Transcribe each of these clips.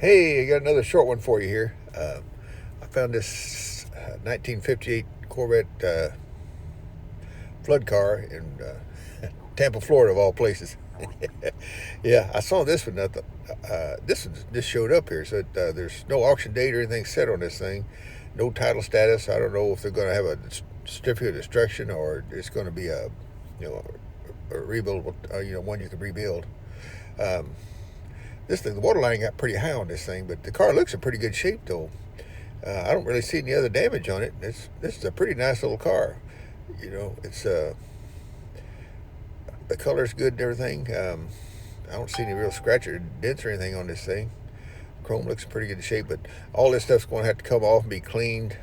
Hey, I got another short one for you here. I found this 1958 Corvette flood car in Tampa, Florida, of all places. Yeah, I saw this one. This one just showed up here, so there's no auction date or anything set on this thing. No title status. I don't know if they're going to have a certificate of destruction or it's going to be you know, a rebuild. One you can rebuild. Um, this thing, the water line got pretty high on this thing, but the car looks in pretty good shape though. I don't really see any other damage on it. This is a pretty nice little car. It's the color's good and everything. I don't see any real scratch or dents or anything on this thing. Chrome looks in pretty good shape, but all this stuff's going to have to come off and be cleaned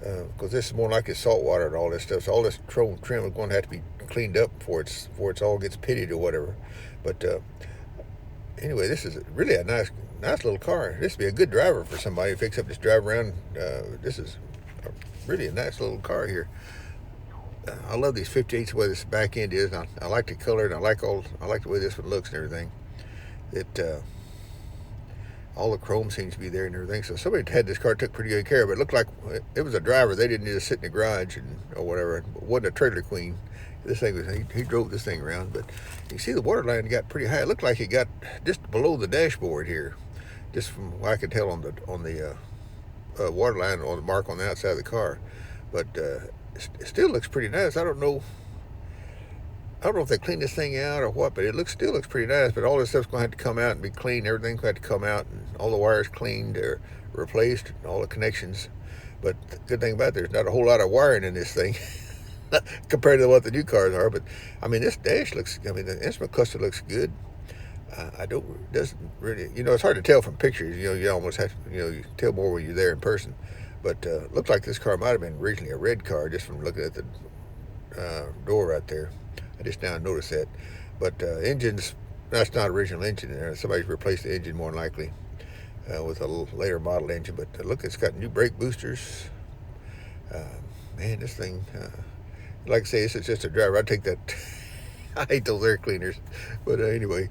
because this is more like it's salt water and all this stuff. So all this chrome trim is going to have to be cleaned up before it's all gets pitted or whatever. But anyway, this is really a nice little car. This would be a good driver for somebody to fix up, just drive around. This is really a nice little car here. I love these 58s, the way this back end is. And I like the color, and I like the way this one looks and everything. It all the chrome seems to be there and everything. So somebody had this car, took pretty good care of it. It looked like it was a driver. They didn't need to sit in the garage or whatever. It wasn't a trailer queen. This thing was he drove this thing around, but you see the water line got pretty high. It looked like it got just below the dashboard here, just from what I could tell on the water line on the mark on the outside of the car. But it still looks pretty nice. I don't know if they cleaned this thing out or what, but still looks pretty nice. But all this stuff's going to have to come out and be cleaned. Everything's going to have to come out, and all the wires cleaned or replaced, and all the connections. But the good thing about it, there's not a whole lot of wiring in this thing compared to what the new cars are. But I mean, this dash the instrument cluster looks good. Doesn't really, it's hard to tell from pictures. You almost have to, you tell more when you're there in person. But looks like this car might have been originally a red car just from looking at the door right there. I just now noticed that. But that's not original engine there. Somebody's replaced the engine more than likely with a later model engine. But look, it's got new brake boosters. Uh, Man, this thing, like I say, this is just a driver. I take that. I hate those air cleaners. But anyway,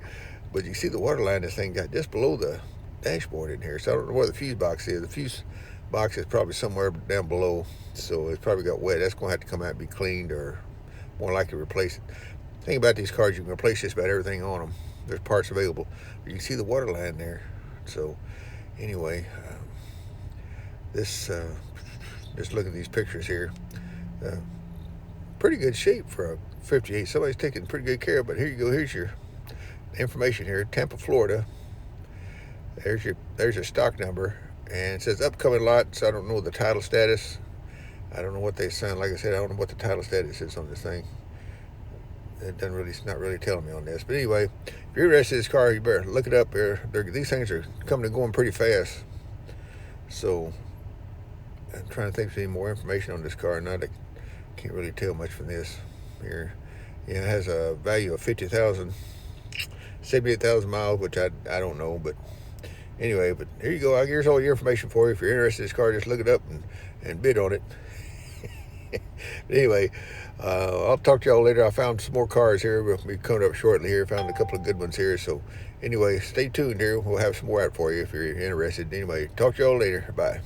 but you see the water line this thing got just below the dashboard in here. So I don't know where the fuse box is. The fuse box is probably somewhere down below. So it's probably got wet. That's going to have to come out and be cleaned or more likely replace it. The thing about these cars, you can replace just about everything on them. There's parts available. But you can see the water line there. So anyway, just look at these pictures here. Uh, Pretty good shape for a 58. Somebody's taking pretty good care of it. But here you go. Here's your information here. Tampa, Florida. There's your stock number. And it says upcoming lot, so I don't know the title status. I don't know what they sound. Like I said, I don't know what the title status is on this thing. It's not really telling me on this. But anyway, if you're interested in this car, you better look it up. These things are coming and going pretty fast. So I'm trying to think of any more information on this car. I can't really tell much from this here. Yeah, it has a value of 78,000 miles, which I don't know. But anyway, but here you go. Here's all your information for you. If you're interested in this car, just look it up and bid on it. But anyway, I'll talk to y'all later. I found some more cars here. We'll be coming up shortly here. Found a couple of good ones here. So anyway, stay tuned here. We'll have some more out for you if you're interested. Anyway, talk to y'all later. Bye.